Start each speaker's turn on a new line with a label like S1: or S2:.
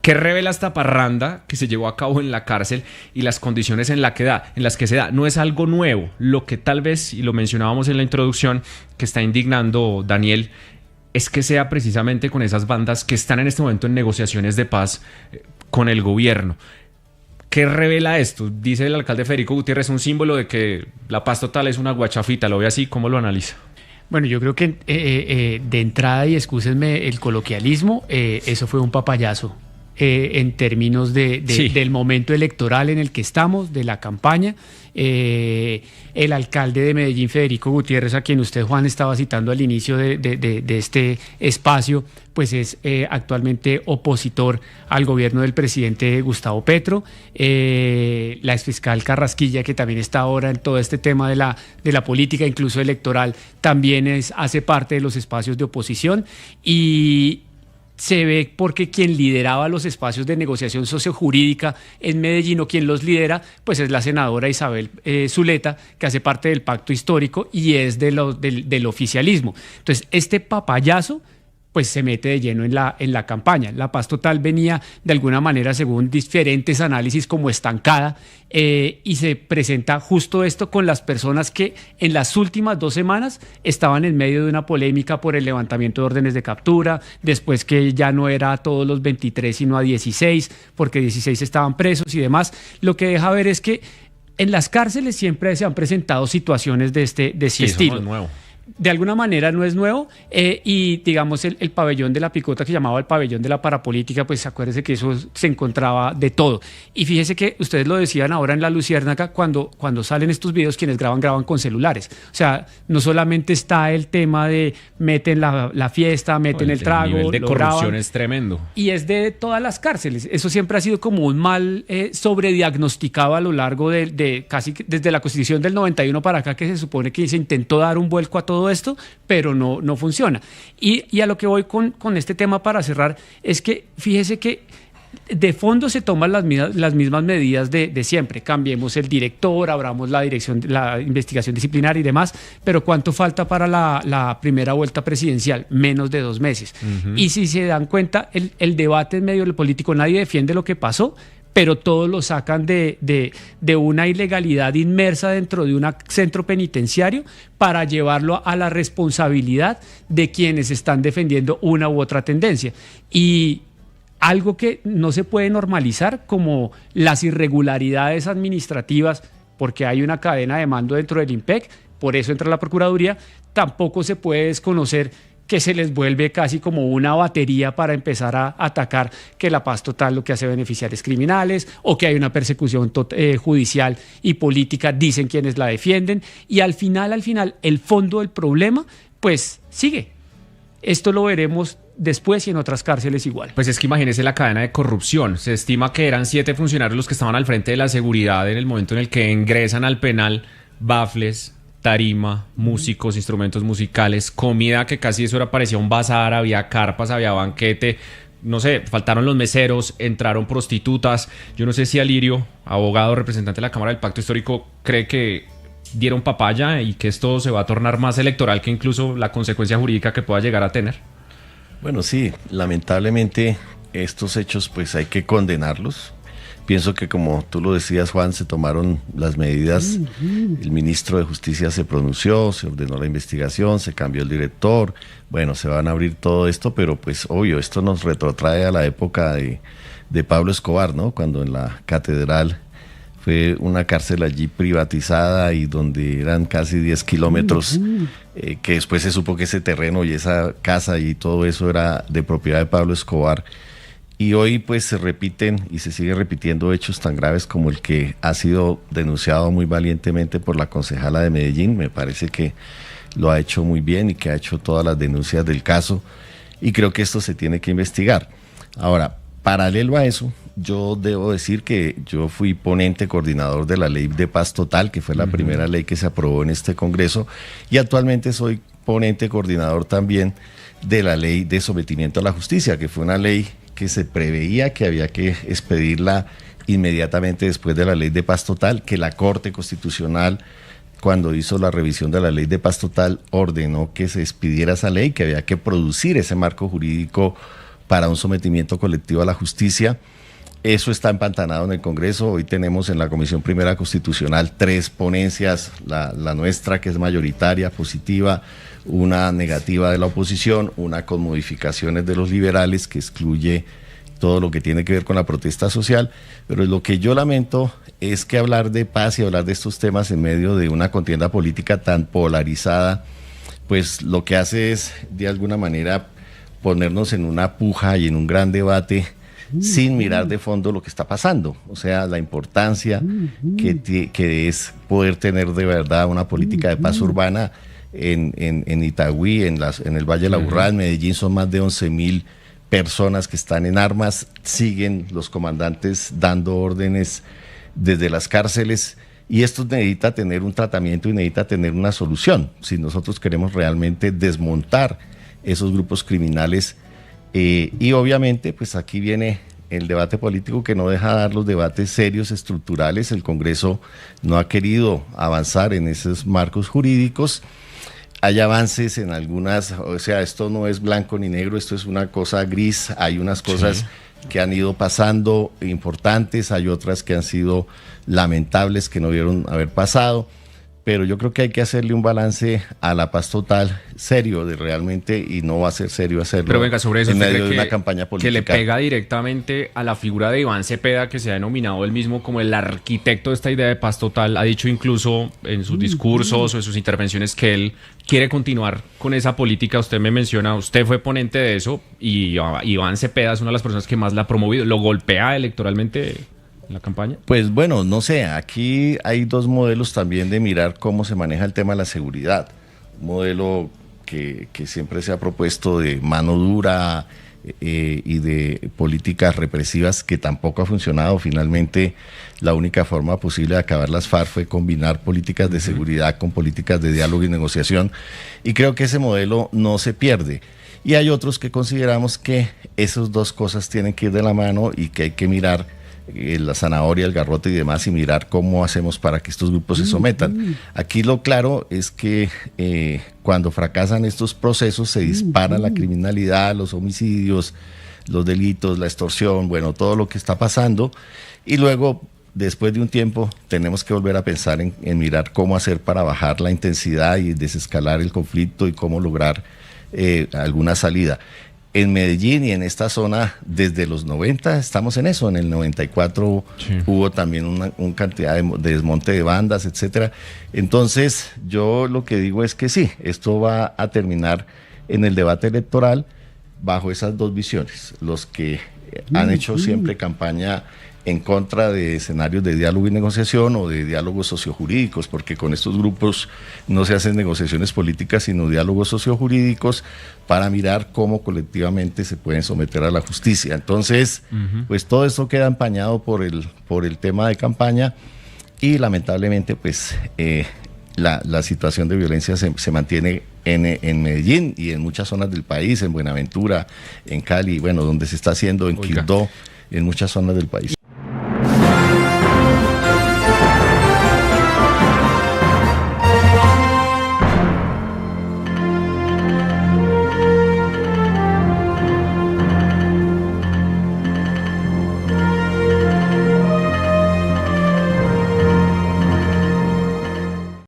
S1: ¿Qué revela esta parranda que se llevó a cabo en la cárcel y las condiciones en las que se da? No es algo nuevo. Lo que tal vez, y lo mencionábamos en la introducción, que está indignando Daniel, es que sea precisamente con esas bandas que están en este momento en negociaciones de paz con el gobierno. ¿Qué revela esto? Dice el alcalde Federico Gutiérrez, un símbolo de que la paz total es una guachafita. ¿Lo ve así? ¿Cómo lo analiza?
S2: Bueno, yo creo que de entrada, y excúsenme el coloquialismo, eso fue un papayazo en términos del momento electoral en el que estamos, de la campaña. El alcalde de Medellín, Federico Gutiérrez, a quien usted, Juan, estaba citando al inicio de este espacio, pues es actualmente opositor al gobierno del presidente Gustavo Petro. La exfiscal Carrasquilla, que también está ahora en todo este tema de la política, incluso electoral, también hace parte de los espacios de oposición, y se ve porque quien lideraba los espacios de negociación sociojurídica en Medellín, o quien los lidera, pues es la senadora Isabel Zuleta, que hace parte del pacto histórico y es del oficialismo. Entonces, este papayazo pues se mete de lleno en la campaña. La paz total venía de alguna manera, según diferentes análisis, como estancada, y se presenta justo esto con las personas que en las últimas 2 semanas estaban en medio de una polémica por el levantamiento de órdenes de captura, después que ya no era a todos los 23 sino a 16, porque 16 estaban presos y demás. Lo que deja ver es que en las cárceles siempre se han presentado situaciones de este estilo.
S1: Eso no es nuevo.
S2: De alguna manera no es nuevo, y digamos el pabellón de la picota, que llamaba el pabellón de la parapolítica, pues acuérdese que eso se encontraba de todo. Y fíjese que ustedes lo decían ahora en La Luciérnaga, cuando salen estos videos, quienes graban con celulares. O sea, no solamente está el tema de meten la fiesta, meten el trago,
S1: el nivel de corrupción graban, es tremendo.
S2: Y es de todas las cárceles. Eso siempre ha sido como un mal sobrediagnosticado a lo largo de casi desde la Constitución del 91 para acá, que se supone que se intentó dar un vuelco a todo esto, pero no funciona. Y a lo que voy con este tema para cerrar es que fíjese que de fondo se toman las mismas medidas de siempre. Cambiemos el director, abramos la investigación disciplinaria y demás, pero ¿cuánto falta para la primera vuelta presidencial? Menos de 2 meses. Uh-huh. Y si se dan cuenta, el debate en medio del político, nadie defiende lo que pasó, pero todos lo sacan de una ilegalidad inmersa dentro de un centro penitenciario para llevarlo a la responsabilidad de quienes están defendiendo una u otra tendencia. Y algo que no se puede normalizar, como las irregularidades administrativas, porque hay una cadena de mando dentro del IMPEC, por eso entra la Procuraduría, tampoco se puede desconocer que se les vuelve casi como una batería para empezar a atacar que la paz total lo que hace beneficiar es criminales, o que hay una persecución judicial y política, dicen quienes la defienden, y al final, el fondo del problema, pues sigue. Esto lo veremos después y en otras cárceles igual.
S1: Pues es que imagínese la cadena de corrupción. Se estima que eran 7 funcionarios los que estaban al frente de la seguridad en el momento en el que ingresan al penal, bafles, tarima, músicos, instrumentos musicales, comida, que casi eso parecía un bazar, había carpas, había banquete, no sé, faltaron los meseros, entraron prostitutas. Yo no sé si Alirio, abogado, representante de la Cámara del Pacto Histórico, cree que dieron papaya y que esto se va a tornar más electoral que incluso la consecuencia jurídica que pueda llegar a tener.
S3: Bueno, sí, lamentablemente estos hechos pues hay que condenarlos. Pienso que, como tú lo decías, Juan, se tomaron las medidas, el ministro de Justicia se pronunció, se ordenó la investigación, se cambió el director, bueno, se van a abrir todo esto, pero pues obvio, esto nos retrotrae a la época de Pablo Escobar, ¿no? Cuando en la catedral fue una cárcel allí privatizada y donde eran casi 10 kilómetros, que después se supo que ese terreno y esa casa y todo eso era de propiedad de Pablo Escobar. Y hoy pues se repiten y se siguen repitiendo hechos tan graves como el que ha sido denunciado muy valientemente por la concejala de Medellín. Me parece que lo ha hecho muy bien y que ha hecho todas las denuncias del caso, y creo que esto se tiene que investigar. Ahora, paralelo a eso, yo debo decir que yo fui ponente coordinador de la ley de paz total, que fue la primera ley que se aprobó en este Congreso, y actualmente soy ponente coordinador también de la ley de sometimiento a la justicia, que fue una ley que se preveía que había que expedirla inmediatamente después de la ley de paz total, que la Corte Constitucional, cuando hizo la revisión de la ley de paz total, ordenó que se expidiera esa ley, que había que producir ese marco jurídico para un sometimiento colectivo a la justicia. Eso está empantanado en el Congreso. Hoy tenemos en la Comisión Primera Constitucional 3 ponencias, la nuestra, que es mayoritaria, positiva, una negativa de la oposición, una con modificaciones de los liberales, que excluye todo lo que tiene que ver con la protesta social. Pero lo que yo lamento es que hablar de paz y hablar de estos temas en medio de una contienda política tan polarizada, pues lo que hace es, de alguna manera, ponernos en una puja y en un gran debate sin mirar de fondo lo que está pasando. O sea, la importancia que es poder tener de verdad una política de paz urbana en Itagüí, en el Valle de la Aburrá, en Medellín son más de 11.000 personas que están en armas, siguen los comandantes dando órdenes desde las cárceles, y esto necesita tener un tratamiento y necesita tener una solución si nosotros queremos realmente desmontar esos grupos criminales. Y obviamente pues aquí viene el debate político, que no deja de dar los debates serios, estructurales. El Congreso no ha querido avanzar en esos marcos jurídicos. Hay avances en algunas, o sea, esto no es blanco ni negro, esto es una cosa gris. Hay unas cosas que han ido pasando importantes, hay otras que han sido lamentables, que no debieron haber pasado. Pero yo creo que hay que hacerle un balance a la paz total serio, de realmente, y no va a ser serio hacerlo.
S1: Pero venga, sobre eso,
S3: en medio de una campaña política.
S1: Que le pega directamente a la figura de Iván Cepeda, que se ha denominado él mismo como el arquitecto de esta idea de paz total. Ha dicho incluso en sus discursos o en sus intervenciones que él quiere continuar con esa política. Usted me menciona, usted fue ponente de eso, y Iván Cepeda es una de las personas que más la ha promovido. ¿Lo golpea electoralmente la campaña?
S3: Pues bueno, no sé, aquí hay 2 modelos también de mirar cómo se maneja el tema de la seguridad. Un modelo que siempre se ha propuesto de mano dura y de políticas represivas, que tampoco ha funcionado. Finalmente, la única forma posible de acabar las FARC fue combinar políticas de seguridad con políticas de diálogo y negociación, y creo que ese modelo no se pierde. Y hay otros que consideramos que esas 2 cosas tienen que ir de la mano y que hay que mirar la zanahoria, el garrote y demás, y mirar cómo hacemos para que estos grupos se sometan. Aquí lo claro es que cuando fracasan estos procesos se dispara la criminalidad, los homicidios, los delitos, la extorsión, bueno, todo lo que está pasando, y luego, después de un tiempo, tenemos que volver a pensar en mirar cómo hacer para bajar la intensidad y desescalar el conflicto, y cómo lograr alguna salida. En Medellín y en esta zona, desde los 90 estamos en eso. En el 94 hubo también una cantidad de desmonte de bandas, etcétera. Entonces, yo lo que digo es que sí, esto va a terminar en el debate electoral bajo esas 2 visiones. Los que han hecho siempre campaña en contra de escenarios de diálogo y negociación, o de diálogos sociojurídicos, porque con estos grupos no se hacen negociaciones políticas, sino diálogos sociojurídicos para mirar cómo colectivamente se pueden someter a la justicia. Entonces, pues todo esto queda empañado por el tema de campaña, y lamentablemente pues la situación de violencia se mantiene en Medellín y en muchas zonas del país, en Buenaventura, en Cali, bueno, donde se está haciendo, en Quibdó, en muchas zonas del país.